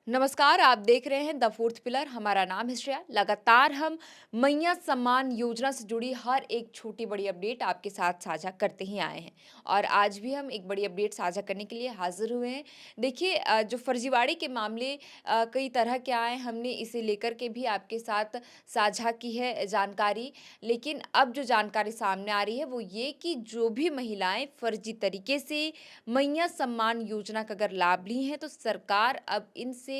नमस्कार, आप देख रहे हैं द फोर्थ पिलर। हमारा नाम है श्रेया। लगातार हम मैया सम्मान योजना से जुड़ी हर एक छोटी बड़ी अपडेट आपके साथ साझा करते ही आए हैं और आज भी हम एक बड़ी अपडेट साझा करने के लिए हाजिर हुए हैं। देखिए, जो फर्जीवाड़े के मामले कई तरह के आए, हमने इसे लेकर के भी आपके साथ साझा की है जानकारी। लेकिन अब जो जानकारी सामने आ रही है वो ये कि जो भी महिलाएं फर्जी तरीके से मैया सम्मान योजना का अगर लाभ ली हैं तो सरकार अब इनसे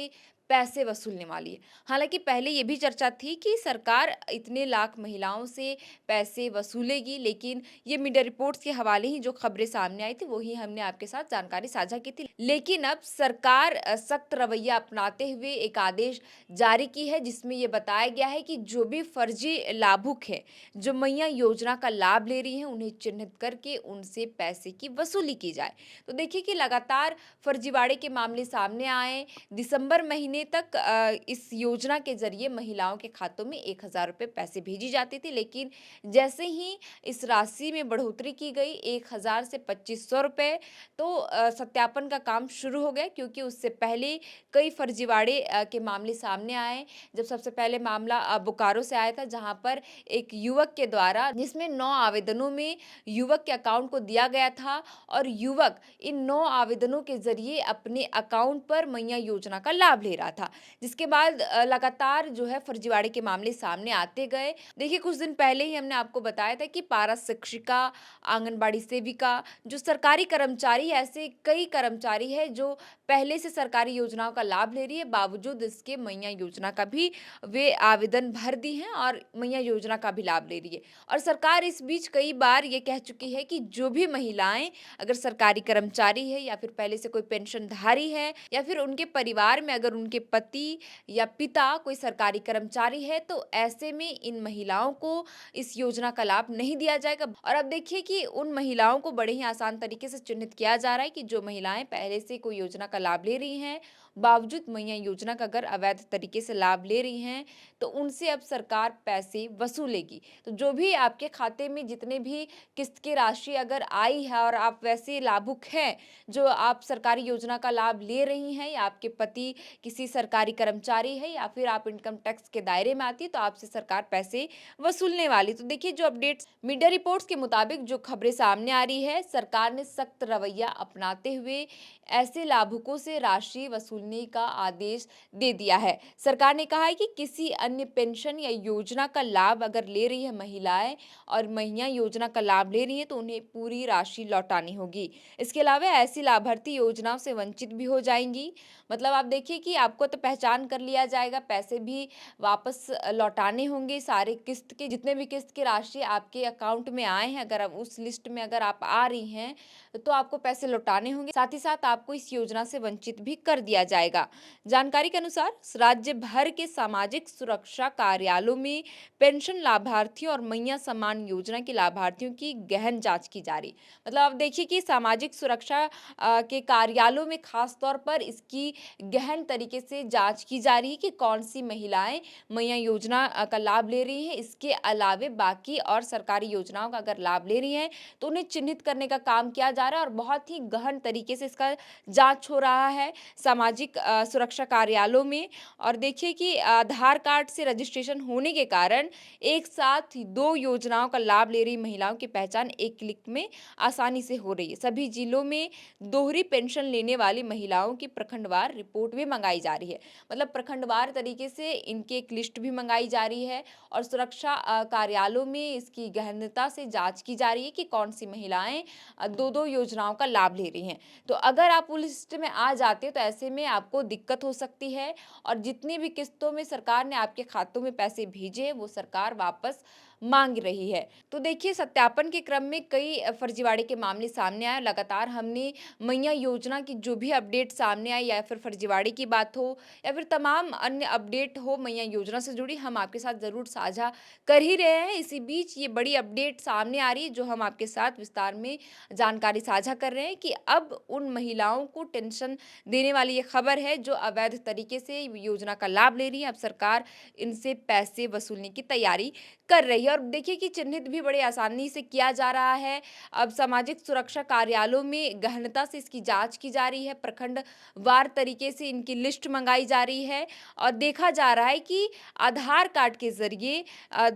पैसे वसूलने वाली है। हालाँकि पहले ये भी चर्चा थी कि सरकार इतने लाख महिलाओं से पैसे वसूलेगी, लेकिन ये मीडिया रिपोर्ट्स के हवाले ही जो खबरें सामने आई थी, वही हमने आपके साथ जानकारी साझा की थी। लेकिन अब सरकार सख्त रवैया अपनाते हुए एक आदेश जारी की है, जिसमें ये बताया गया है कि जो भी फर्जी लाभुक हैं, जो मैया योजना का लाभ ले रही हैं, उन्हें चिन्हित करके उनसे पैसे की वसूली की जाए। तो देखिए कि लगातार फर्जीवाड़े के मामले सामने आए। दिसंबर महीने तक इस योजना के ज़रिए महिलाओं के खातों में 1000 रुपए पैसे भेजी जाती थी, लेकिन जैसे ही इस राशि में बढ़ोतरी की गई 1000 से 2500 रुपए, तो सत्यापन का काम शुरू हो गया, क्योंकि उससे पहले कई फर्जीवाड़े के मामले सामने आए। जब सबसे पहले मामला बोकारो से आया था, जहाँ पर एक युवक के द्वारा, जिसमें 9 आवेदनों में युवक के अकाउंट को दिया गया था और युवक इन 9 आवेदनों के ज़रिए अपने अकाउंट पर मैया योजना का लाभ ले रहा था। जिसके बाद लगातार जो है फर्जीवाड़े के मामले सामने आते गए। देखिए, कुछ दिन पहले ही हमने आपको बताया था कि पारा शिक्षिका, आंगनबाड़ी सेविका, जो सरकारी कर्मचारी, ऐसे कई कर्मचारी हैं जो पहले से सरकारी योजनाओं का लाभ ले रही है, बावजूद इसके मैया योजना का भी वे आवेदन भर दी हैं और मैया योजना का भी लाभ ले रही है। और सरकार इस बीच कई बार ये कह चुकी है कि जो भी महिलाएं अगर सरकारी कर्मचारी है या फिर पहले से कोई पेंशनधारी है या फिर उनके परिवार में अगर उनके पति या पिता कोई सरकारी कर्मचारी है, तो ऐसे में इन महिलाओं को इस योजना का लाभ नहीं दिया जाएगा। और अब देखिए कि उन महिलाओं को बड़े ही आसान तरीके से चिन्हित किया जा रहा है कि जो महिलाएं पहले से कोई योजना का लाभ ले रही हैं, बावजूद मैया योजना का अगर अवैध तरीके से लाभ ले रही हैं, तो उनसे अब सरकार पैसे वसूलेगी। तो जो भी आपके खाते में जितने भी किस्त की राशि अगर आई है और आप वैसे लाभुक हैं, जो आप सरकारी योजना का लाभ ले रही हैं, या आपके पति किसी सरकारी कर्मचारी है या फिर आप इनकम टैक्स के दायरे में आती है, तो आपसे सरकार पैसे वसूलने वाली। तो देखिए, जो अपडेट्स मीडिया रिपोर्ट्स के मुताबिक जो खबरें सामने आ रही है, सरकार ने सख्त रवैया अपनाते हुए ऐसे लाभुकों से राशि वसूलने का आदेश दे दिया है। सरकार ने कहा है कि किसी अन्य पेंशन या योजना का लाभ अगर ले रही है महिलाएं और मैया योजना का लाभ ले रही हैं, तो उन्हें पूरी राशि लौटानी होगी। इसके अलावा ऐसी लाभार्थी योजनाओं से वंचित भी हो जाएंगी। मतलब आप देखिए कि आपको तो पहचान कर लिया जाएगा, पैसे भी वापस लौटाने होंगे। सारे किस्त के जितने भी किस्त की राशि आपके अकाउंट में आए हैं, अगर आप उस लिस्ट में अगर आप आ रही हैं, तो आपको पैसे लौटाने होंगे। साथ ही साथ आपको इस योजना से वंचित भी कर दिया जाएगा। जानकारी के अनुसार राज्य भर के सामाजिक सुरक्षा कार्यालयों में पेंशन लाभार्थियों और मैया सम्मान योजना के लाभार्थियों की गहन जांच की जा रही। मतलब आप देखिए कि सामाजिक सुरक्षा के कार्यालयों में खास तौर पर इसकी गहन तरीके से जांच की जा रही है कि कौन सी महिलाएं मैया योजना का लाभ ले रही हैं। इसके अलावे बाकी और सरकारी योजनाओं का अगर लाभ ले रही हैं, तो उन्हें चिन्हित करने का काम किया जा रहा है और बहुत ही गहन तरीके से इसका जांच हो रहा है सामाजिक सुरक्षा कार्यालयों में। और देखिए कि आधार कार्ड से रजिस्ट्रेशन होने के कारण एक साथ ही 2 योजनाओं का लाभ ले रही महिलाओं की पहचान एक क्लिक में आसानी से हो रही है। सभी जिलों में दोहरी पेंशन लेने वाली महिलाओं की प्रखंडवार रिपोर्ट भी मंगाई जा रही है। मतलब प्रखंडवार तरीके से इनकी एक लिस्ट भी मंगाई जा रही है और सुरक्षा कार्यालयों में इसकी गहनता से जांच की जा रही है कि कौन सी महिलाएं 2-2 योजनाओं का लाभ ले रही हैं। तो अगर आप उस लिस्ट में आ जाते हो, तो ऐसे में आपको दिक्कत हो सकती है और जितनी भी किस्तों में सरकार ने आपके खातों में पैसे भेजे, वो सरकार वापस मांग रही है। तो देखिए, सत्यापन के क्रम में कई फर्जीवाड़े के मामले सामने आए। लगातार हमने मैया योजना की जो भी अपडेट सामने आई, या फिर फर्जीवाड़े की बात हो या फिर तमाम अन्य अपडेट हो मैया योजना से जुड़ी, हम आपके साथ ज़रूर साझा कर ही रहे हैं। इसी बीच ये बड़ी अपडेट सामने आ रही है, जो हम आपके साथ विस्तार में जानकारी साझा कर रहे हैं कि अब उन महिलाओं को टेंशन देने वाली ये खबर है, जो अवैध तरीके से योजना का लाभ ले रही है। अब सरकार इनसे पैसे वसूलने की तैयारी कर रही है और देखिए कि चिन्हित भी बड़े आसानी से किया जा रहा है। अब सामाजिक सुरक्षा कार्यालयों में गहनता से इसकी जाँच की जा रही है, प्रखंड वार तरीके से इनकी लिस्ट मंगाई जा रही है और देखा जा रहा है कि आधार कार्ड के ज़रिए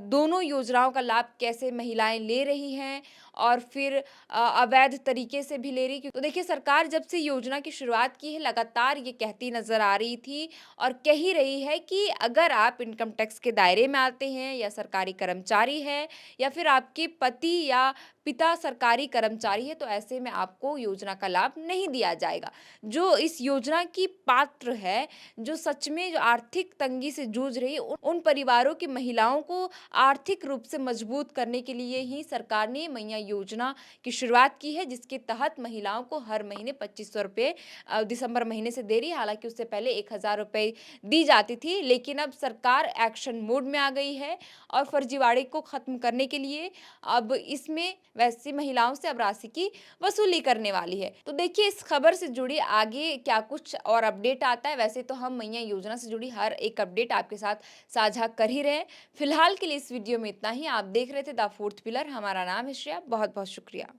दोनों योजनाओं का लाभ कैसे महिलाएँ ले रही हैं और फिर अवैध तरीके से भी ले रही। तो देखिए सरकार जब से योजना की शुरुआत की है लगातार ये कहती नज़र आ रही थी और कह ही रही है कि अगर आप इनकम टैक्स के दायरे में आते हैं या सरकारी कर्मचारी हैं या फिर आपके पति या पिता सरकारी कर्मचारी है तो ऐसे में आपको योजना का लाभ नहीं दिया जाएगा। जो इस योजना की पात्र है, जो सच में जो आर्थिक तंगी से जूझ रही है, उन परिवारों की महिलाओं को आर्थिक रूप से मजबूत करने के लिए ही सरकार ने मैया योजना की शुरुआत की है, जिसके तहत महिलाओं को हर महीने 2500 रुपए दिसंबर महीने से दे रही है। हालाँकि उससे पहले 1000 रुपए दी जाती थी, लेकिन अब सरकार एक्शन मोड में आ गई है और फर्जीवाड़े को खत्म करने के लिए अब इसमें वैसी महिलाओं से अब राशि की वसूली करने वाली है। तो देखिए इस खबर से जुड़ी आगे क्या कुछ और अपडेट आता है। वैसे तो हम मैया योजना से जुड़ी हर एक अपडेट आपके साथ साझा कर ही रहे हैं। फिलहाल के लिए इस वीडियो में इतना ही। आप देख रहे थे द फोर्थ पिलर। हमारा नाम है श्रेया। बहुत-बहुत शुक्रिया।